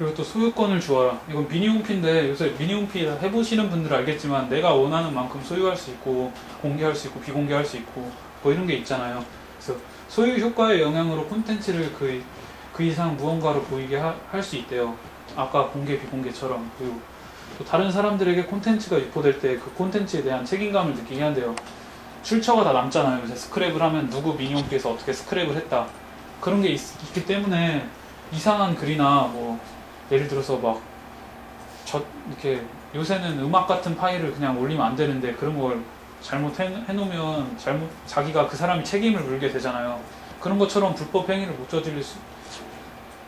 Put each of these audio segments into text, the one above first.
그리고 또 소유권을 주어라. 이건 미니홈피인데 요새 미니홈피 해보시는 분들은 알겠지만 내가 원하는 만큼 소유할 수 있고 공개할 수 있고 비공개할 수 있고 뭐 이런 게 있잖아요. 그래서 소유 효과의 영향으로 콘텐츠를 그 이상 무언가로 보이게 할 수 있대요. 아까 공개 비공개처럼. 그리고 또 다른 사람들에게 콘텐츠가 유포될 때 그 콘텐츠에 대한 책임감을 느끼게 한대요. 출처가 다 남잖아요. 요새 스크랩을 하면 누구 미니홈피에서 어떻게 스크랩을 했다. 그런 게 있기 때문에 이상한 글이나 뭐 예를 들어서 막 이렇게 요새는 음악 같은 파일을 그냥 올리면 안 되는데 그런 걸 잘못 해놓으면 자기가 그 사람이 책임을 물게 되잖아요. 그런 것처럼 불법 행위를 못 저지를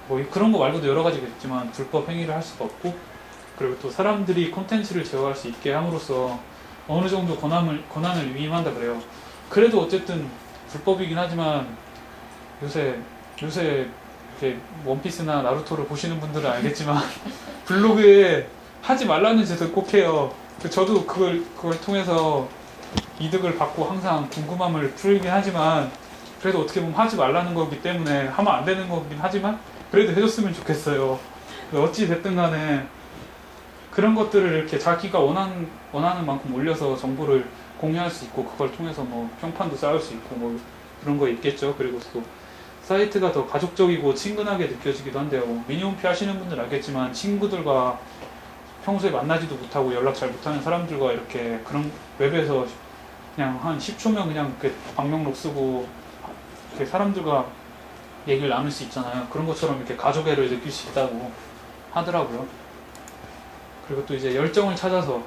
뭐 그런 거 말고도 여러 가지가 있지만 불법 행위를 할 수가 없고, 그리고 또 사람들이 콘텐츠를 제어할 수 있게 함으로써 어느 정도 권한을 위임한다 그래요. 그래도 어쨌든 불법이긴 하지만 요새 이렇게 원피스나 나루토를 보시는 분들은 알겠지만 블로그에 하지 말라는 짓을 꼭 해요. 저도 그걸 통해서 이득을 받고 항상 궁금함을 풀긴 하지만 그래도 어떻게 보면 하지 말라는 거기 때문에 하면 안 되는 거긴 하지만 그래도 해줬으면 좋겠어요. 어찌 됐든 간에 그런 것들을 이렇게 자기가 원하는 만큼 올려서 정보를 공유할 수 있고 그걸 통해서 뭐 평판도 쌓을 수 있고 뭐 그런 거 있겠죠. 그리고 또 사이트가 더 가족적이고 친근하게 느껴지기도 한데요. 미니홈피 하시는 분들 알겠지만 친구들과 평소에 만나지도 못하고 연락 잘 못하는 사람들과 이렇게 그런 웹에서 그냥 한 10초면 그냥 이렇게 방명록 쓰고 이렇게 사람들과 얘기를 나눌 수 있잖아요. 그런 것처럼 이렇게 가족애를 느낄 수 있다고 하더라고요. 그리고 또 이제 열정을 찾아서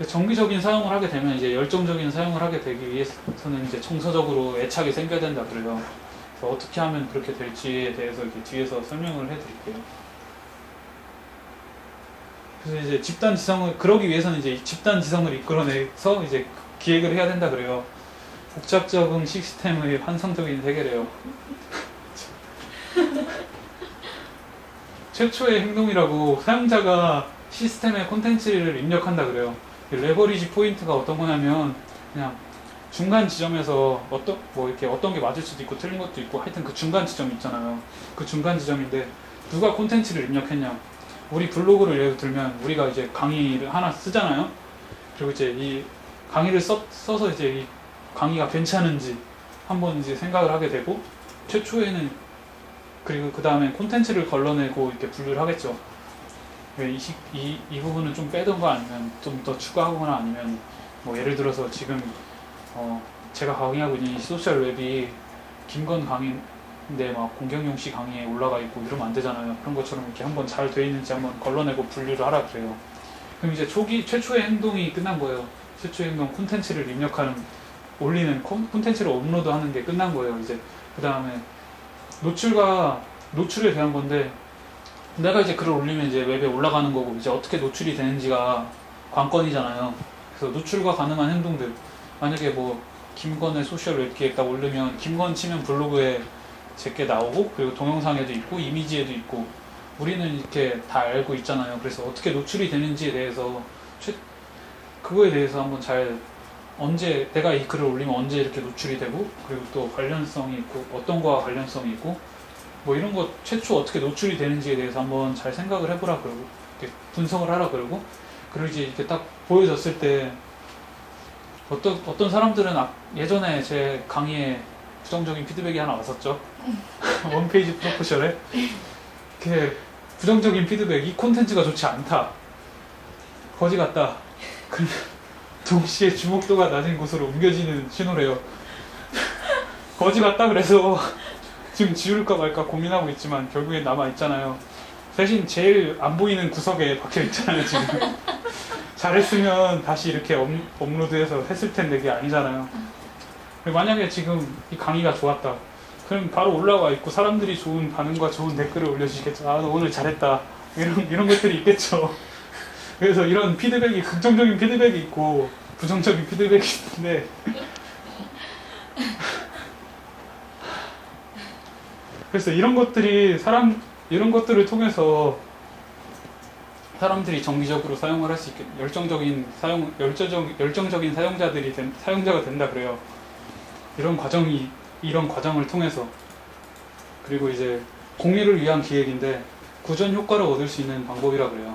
정기적인 사용을 하게 되면 이제 열정적인 사용을 하게 되기 위해서는 이제 정서적으로 애착이 생겨야 된다 그래요. 그래서 어떻게 하면 그렇게 될지에 대해서 이렇게 뒤에서 설명을 해드릴게요. 그래서 이제 그러기 위해서는 이제 집단 지성을 이끌어내서 이제 기획을 해야 된다 그래요. 복잡 적응 시스템의 환상적인 세계래요. 최초의 행동이라고 사용자가 시스템에 콘텐츠를 입력한다 그래요. 레버리지 포인트가 어떤 거냐면 그냥 중간 지점에서 이렇게 어떤 게 맞을 수도 있고 틀린 것도 있고 하여튼 그 중간 지점 있잖아요. 그 중간 지점인데 누가 콘텐츠를 입력했냐. 우리 블로그를 예를 들면 우리가 이제 강의를 하나 쓰잖아요. 그리고 이제 이 강의를 써서 이제 이 강의가 괜찮은지 한번 이제 생각을 하게 되고 최초에는 그리고 그 다음에 콘텐츠를 걸러내고 이렇게 분류를 하겠죠. 이 부분은 좀 빼던가 아니면 좀 더 추가하거나 아니면 뭐 예를 들어서 지금 제가 강의하고 있는 이 소셜 웹이 김건 강의인데 막 공경용 씨 강의에 올라가 있고 이러면 안 되잖아요. 그런 것처럼 이렇게 한번 잘 돼 있는지 한번 걸러내고 분류를 하라 그래요. 그럼 이제 최초의 행동이 끝난 거예요. 최초의 행동 콘텐츠를 올리는 콘텐츠를 업로드하는 게 끝난 거예요. 이제 그 다음에 노출에 대한 건데 내가 이제 글을 올리면 이제 웹에 올라가는 거고 이제 어떻게 노출이 되는지가 관건이잖아요. 그래서 노출과 가능한 행동들 만약에 뭐 김건의 소셜 웹 기획 딱 올리면 김건 치면 블로그에 제게 나오고 그리고 동영상에도 있고 이미지에도 있고 우리는 이렇게 다 알고 있잖아요. 그래서 어떻게 노출이 되는지에 대해서 그거에 대해서 한번 언제 내가 이 글을 올리면 언제 이렇게 노출이 되고 그리고 또 관련성이 있고 어떤 거와 관련성이 있고 뭐 이런 거 최초 어떻게 노출이 되는지에 대해서 한번 잘 생각을 해보라 그러고 이렇게 분석을 하라 그러고 그리고 이제 이렇게 딱 보여졌을 때 어떤 사람들은 예전에 제 강의에 부정적인 피드백이 하나 왔었죠. 원페이지 프로포셜에 이렇게 부정적인 피드백, 이 콘텐츠가 좋지 않다, 거지 같다, 동시에 주목도가 낮은 곳으로 옮겨지는 신호래요. 거지 같다 그래서 지금 지울까 말까 고민하고 있지만 결국엔 남아있잖아요. 대신 제일 안 보이는 구석에 박혀있잖아요 지금. 잘했으면 다시 이렇게 업로드해서 했을 텐데 그게 아니잖아요. 만약에 지금 이 강의가 좋았다 그럼 바로 올라와 있고 사람들이 좋은 반응과 좋은 댓글을 올려주시겠죠. 너 오늘 잘했다 이런 것들이 있겠죠. 그래서 이런 피드백이 긍정적인 피드백이 있고 부정적인 피드백이 있는데 그래서 이런 것들을 통해서 사람들이 정기적으로 사용을 할 수 있게 열정적인 사용자가 된다 그래요. 이런 과정을 통해서. 그리고 이제 공유를 위한 기획인데 구전 효과를 얻을 수 있는 방법이라 그래요.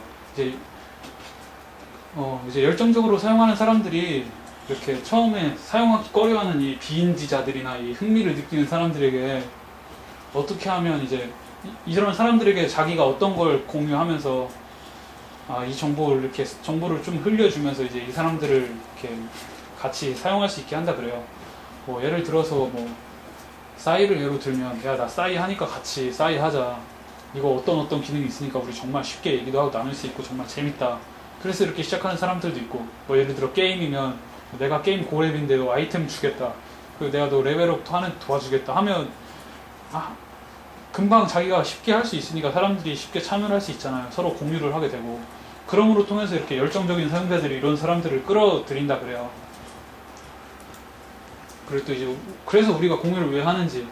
이제 열정적으로 사용하는 사람들이 이렇게 처음에 사용하기 꺼려하는 이 비인지자들이나 이 흥미를 느끼는 사람들에게 어떻게 하면 이제 이런 사람들에게 자기가 어떤 걸 공유하면서 이 정보를 좀 흘려주면서 이제 이 사람들을 이렇게 같이 사용할 수 있게 한다 그래요. 뭐 예를 들어서 뭐 싸이를 예로 들면, 야, 나 싸이 하니까 같이 싸이 하자. 이거 어떤 기능이 있으니까 우리 정말 쉽게 얘기도 하고 나눌 수 있고 정말 재밌다. 그래서 이렇게 시작하는 사람들도 있고, 뭐 예를 들어 게임이면 내가 게임 고렙인데도 아이템 주겠다. 그리고 내가 너 레벨업 하는 도와주겠다 하면 금방 자기가 쉽게 할 수 있으니까 사람들이 쉽게 참여를 할 수 있잖아요. 서로 공유를 하게 되고, 그럼으로 통해서 이렇게 열정적인 사용자들이 이런 사람들을 끌어들인다 그래요. 그리고 또 이제 그래서 우리가 공유를 왜 하는지,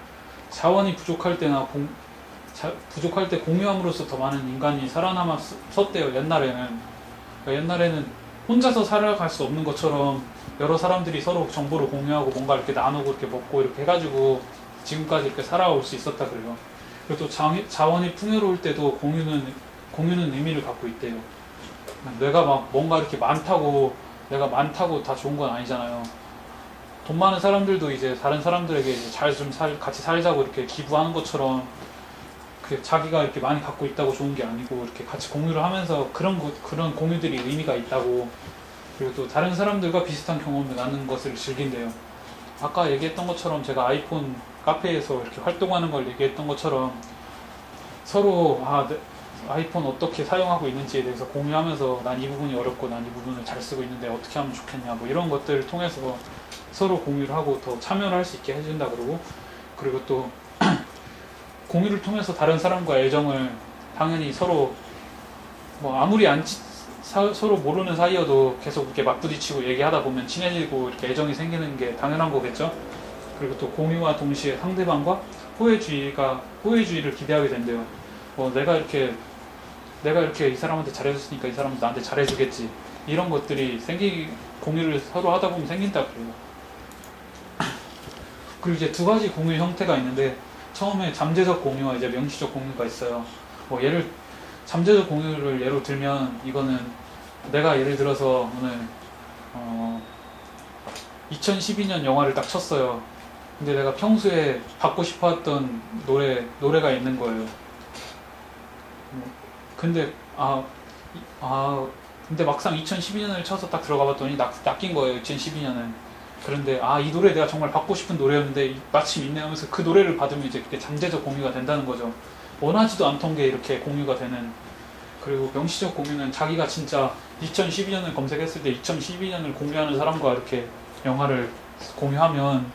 자원이 부족할 때나 부족할 때 공유함으로써 더 많은 인간이 살아남았었대요. 옛날에는. 그러니까 옛날에는 혼자서 살아갈 수 없는 것처럼 여러 사람들이 서로 정보를 공유하고 뭔가 이렇게 나누고 이렇게 먹고 이렇게 해가지고 지금까지 이렇게 살아올 수 있었다 그래요. 그리고 또 자원이 풍요로울 때도 공유는 의미를 갖고 있대요. 내가 막 뭔가 이렇게 내가 많다고 다 좋은 건 아니잖아요. 돈 많은 사람들도 이제 다른 사람들에게 이제 같이 살자고 이렇게 기부하는 것처럼, 자기가 이렇게 많이 갖고 있다고 좋은 게 아니고 이렇게 같이 공유를 하면서 그런 공유들이 의미가 있다고. 그리고 또 다른 사람들과 비슷한 경험을 나누는 것을 즐긴대요. 아까 얘기했던 것처럼 제가 아이폰 카페에서 이렇게 활동하는 걸 얘기했던 것처럼 서로 아이폰 어떻게 사용하고 있는지에 대해서 공유하면서 난 이 부분이 어렵고 난 이 부분을 잘 쓰고 있는데 어떻게 하면 좋겠냐, 뭐 이런 것들을 통해서 서로 공유를 하고 더 참여를 할 수 있게 해준다 그러고. 그리고 또 공유를 통해서 다른 사람과 애정을 당연히 서로 뭐 아무리 서로 모르는 사이여도 계속 이렇게 맞부딪히고 얘기하다 보면 친해지고 이렇게 애정이 생기는 게 당연한 거겠죠. 그리고 또 공유와 동시에 상대방과 호의주의를 기대하게 된대요. 내가 이렇게 이 사람한테 잘해줬으니까 이 사람도 나한테 잘해주겠지. 이런 것들이 공유를 서로 하다 보면 생긴다 그래요. 그리고 이제 두 가지 공유 형태가 있는데, 처음에 잠재적 공유와 이제 명시적 공유가 있어요. 잠재적 공유를 예로 들면, 이거는 내가 예를 들어서 오늘 2012년 영화를 딱 쳤어요. 근데 내가 평소에 받고 싶어했던 노래가 있는 거예요. 근데 근데 막상 2012년을 쳐서 딱 들어가 봤더니 낚인 거예요. 2012년은. 그런데 이 노래 내가 정말 받고 싶은 노래였는데 마침 있네 하면서 그 노래를 받으면 이제 그게 잠재적 공유가 된다는 거죠. 원하지도 않던 게 이렇게 공유가 되는. 그리고 명시적 공유는 자기가 진짜 2012년을 검색했을 때 2012년을 공유하는 사람과 이렇게 영화를 공유하면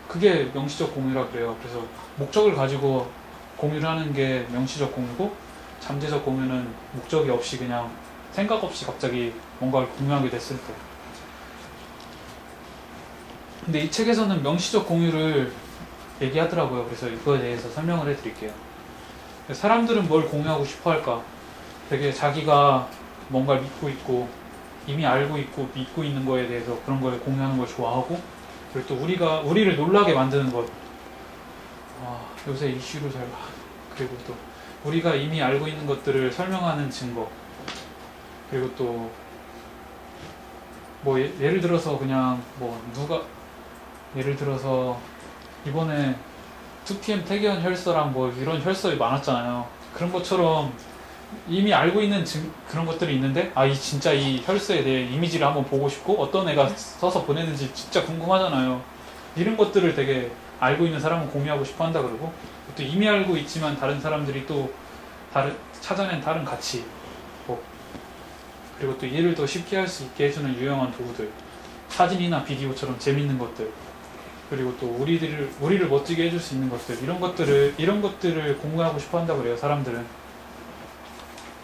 그게 명시적 공유라 그래요. 그래서 목적을 가지고 공유를 하는 게 명시적 공유고, 잠재적 공유는 목적이 없이 그냥 생각 없이 갑자기 뭔가를 공유하게 됐을 때. 근데 이 책에서는 명시적 공유를 얘기하더라고요. 그래서 이거에 대해서 설명을 해드릴게요. 사람들은 뭘 공유하고 싶어 할까? 되게 자기가 뭔가를 믿고 있고 이미 알고 있고 믿고 있는 거에 대해서 그런 걸 공유하는 걸 좋아하고, 그리고 또 우리를 놀라게 만드는 것. 요새 이슈로 그리고 또 우리가 이미 알고 있는 것들을 설명하는 증거. 그리고 또 뭐 예를 들어서 그냥 예를 들어서 이번에 2PM 태계원 혈서랑 뭐 이런 혈서이 많았잖아요. 그런 것처럼 이미 알고 있는 그런 것들이 있는데 진짜 이 혈서에 대해 이미지를 한번 보고 싶고 어떤 애가 써서 보냈는지 진짜 궁금하잖아요. 이런 것들을 되게 알고 있는 사람은 공유하고 싶어 한다 그러고, 또 이미 알고 있지만 다른 사람들이 또 찾아낸 다른 가치, 그리고 또 이해를 더 쉽게 할 수 있게 해주는 유용한 도구들, 사진이나 비디오처럼 재밌는 것들, 그리고 또 우리를 멋지게 해줄 수 있는 것들, 이런 것들을 공유하고 싶어 한다 그래요, 사람들은.